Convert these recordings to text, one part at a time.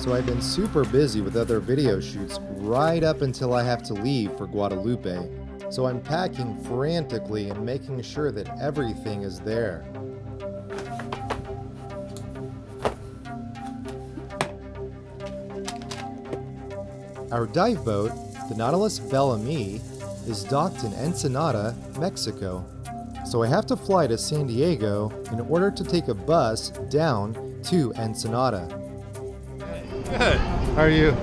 so I've been super busy with other video shoots right up until I have to leave for Guadalupe. So I'm packing frantically and making sure that everything is there. Our dive boat, the Nautilus Bellamy, is docked in Ensenada, Mexico. So I have to fly to San Diego in order to take a bus down to Ensenada. Good. How are you?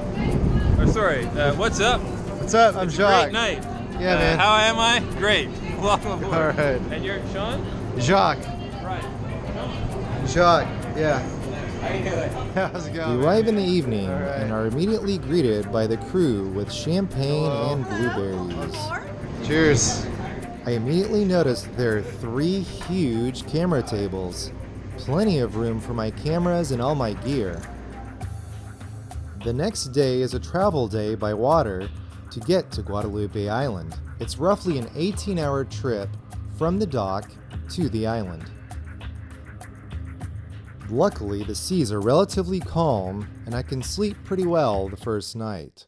Oh, sorry. What's up? What's up? I'm It's a Jacques. great night. Yeah, man. How am I? Great. Welcome aboard. All right. And you're Sean? Jacques. Right. Jacques. Yeah. How you doing? How's it going? We arrive in the evening and are immediately greeted by the crew with champagne and blueberries. Cheers. I immediately noticed there are 3 huge camera tables. Plenty of room for my cameras and all my gear. The next day is a travel day by water to get to Guadalupe Island. It's roughly an 18-hour trip from the dock to the island. Luckily, the seas are relatively calm and I can sleep pretty well the first night.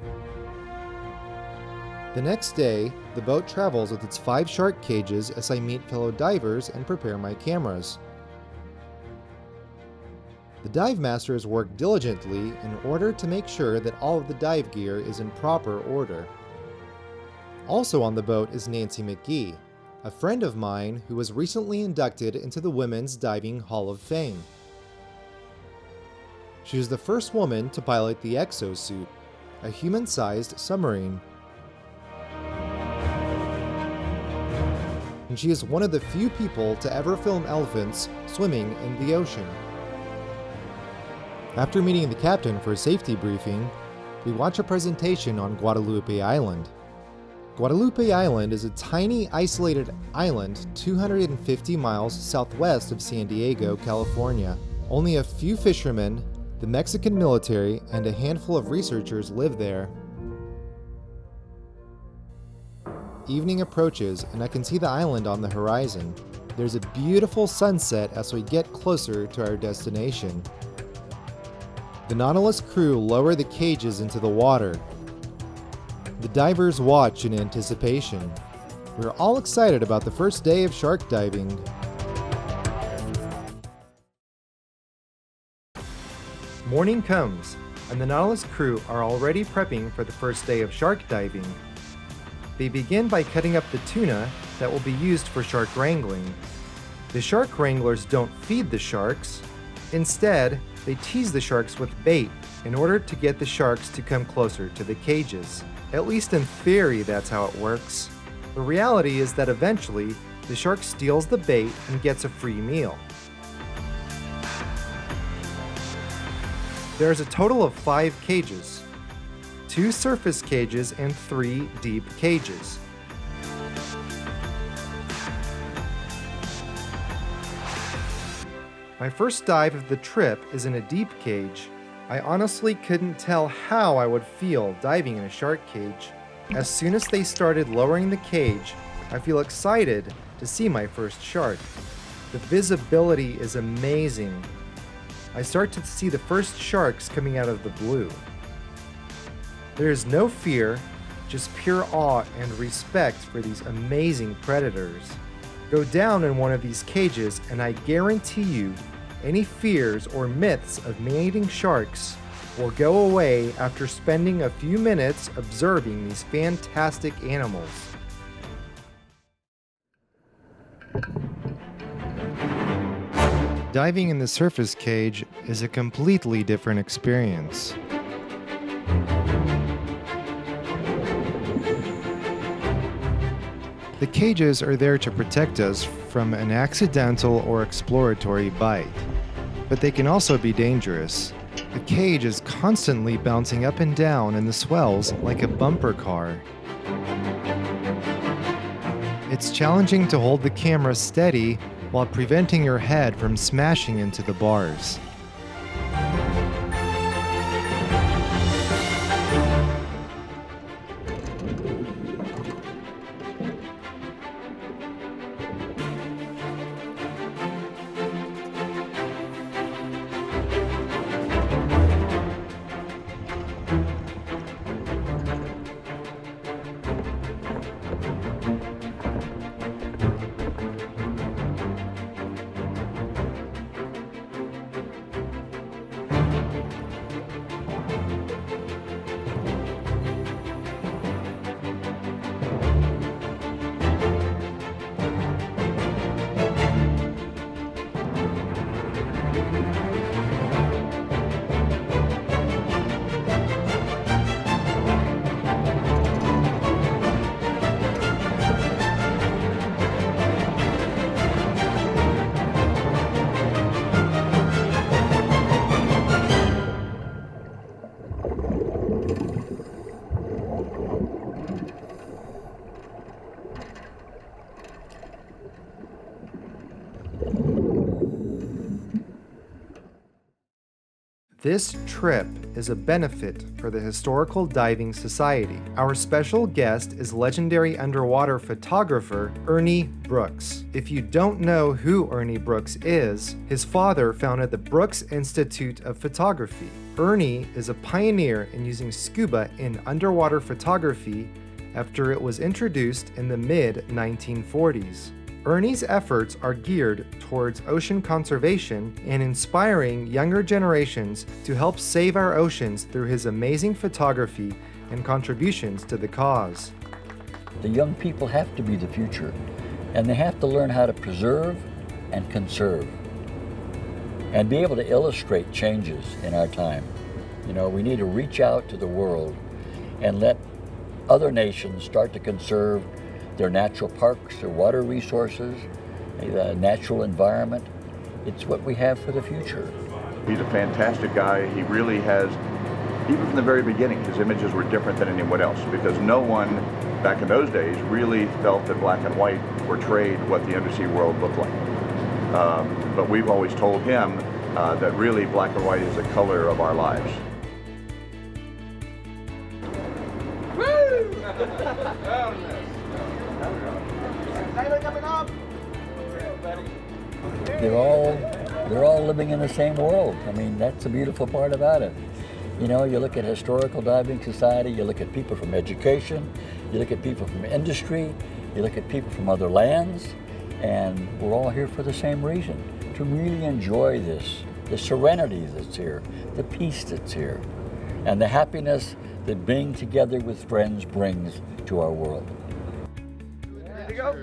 The next day, the boat travels with its 5 shark cages as I meet fellow divers and prepare my cameras. The dive masters work diligently in order to make sure that all of the dive gear is in proper order. Also on the boat is Nancy McGee, a friend of mine who was recently inducted into the Women's Diving Hall of Fame. She is the first woman to pilot the exosuit, a human-sized submarine. And she is one of the few people to ever film elephants swimming in the ocean. After meeting the captain for a safety briefing, we watch a presentation on Guadalupe Island. Guadalupe Island is a tiny isolated island 250 miles southwest of San Diego, California. Only a few fishermen, the Mexican military, and a handful of researchers live there. Evening approaches and I can see the island on the horizon. There's a beautiful sunset as we get closer to our destination. The Nautilus crew lower the cages into the water. The divers watch in anticipation. We're all excited about the first day of shark diving. Morning comes, and the Nautilus crew are already prepping for the first day of shark diving. They begin by cutting up the tuna that will be used for shark wrangling. The shark wranglers don't feed the sharks. Instead, they tease the sharks with bait in order to get the sharks to come closer to the cages. At least in theory, that's how it works. The reality is that eventually, the shark steals the bait and gets a free meal. There is a total of 5 cages, 2 surface cages and 3 deep cages. My first dive of the trip is in a deep cage. I honestly couldn't tell how I would feel diving in a shark cage. As soon as they started lowering the cage, I feel excited to see my first shark. The visibility is amazing. I start to see the first sharks coming out of the blue. There is no fear, just pure awe and respect for these amazing predators. Go down in one of these cages and I guarantee you any fears or myths of man-eating sharks will go away after spending a few minutes observing these fantastic animals. Diving in the surface cage is a completely different experience. The cages are there to protect us from an accidental or exploratory bite, but they can also be dangerous. The cage is constantly bouncing up and down in the swells like a bumper car. It's challenging to hold the camera steady while preventing your head from smashing into the bars. This trip is a benefit for the Historical Diving Society. Our special guest is legendary underwater photographer Ernie Brooks. If you don't know who Ernie Brooks is, his father founded the Brooks Institute of Photography. Ernie is a pioneer in using scuba in underwater photography after it was introduced in the mid-1940s. Ernie's efforts are geared towards ocean conservation and inspiring younger generations to help save our oceans through his amazing photography and contributions to the cause. The young people have to be the future, and they have to learn how to preserve and conserve and be able to illustrate changes in our time. You know, we need to reach out to the world and let other nations start to conserve their natural parks, their water resources, the natural environment. It's what we have for the future. He's a fantastic guy. He really has, even from the very beginning, his images were different than anyone else because no one back in those days really felt that black and white portrayed what the undersea world looked like. But we've always told him that really black and white is the color of our lives. They're all living in the same world. I mean, that's the beautiful part about it. You know, you look at Historical Diving Society, you look at people from education, you look at people from industry, you look at people from other lands, and we're all here for the same reason, to really enjoy this, the serenity that's here, the peace that's here, and the happiness that being together with friends brings to our world. Ready to go?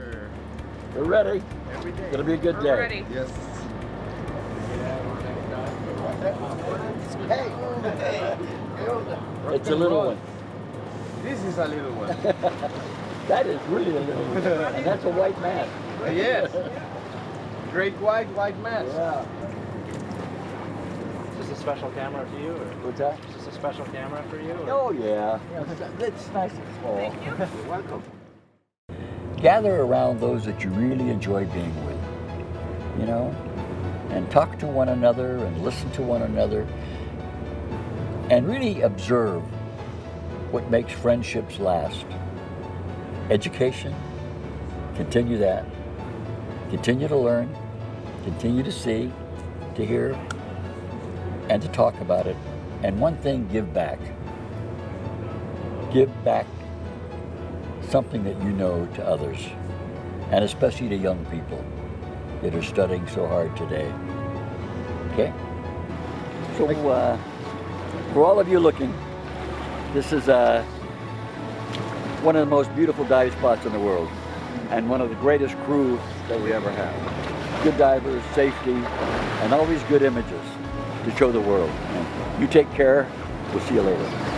We're ready. It's gonna be a good day. We're ready. Yes. It's a little one. This is a little one. That is really a little one. And that's a white man. Yes. Great white mask. Yeah. Is this a special camera for you? Or What's that? is this a special camera for you? Or? Oh, yeah. It's nice and small. Thank you. You're welcome. Gather around those that you really enjoy being with, you know, and talk to one another and listen to one another and really observe what makes friendships last. Education, continue that. Continue to learn, continue to see, to hear, and to talk about it. And one thing, give back. Give back something that you know to others, and especially to young people that are studying so hard today. Okay? So for all of you looking, this is one of the most beautiful dive spots in the world and one of the greatest crew that we ever have. Good divers, safety, and always good images to show the world. And you take care. We'll see you later.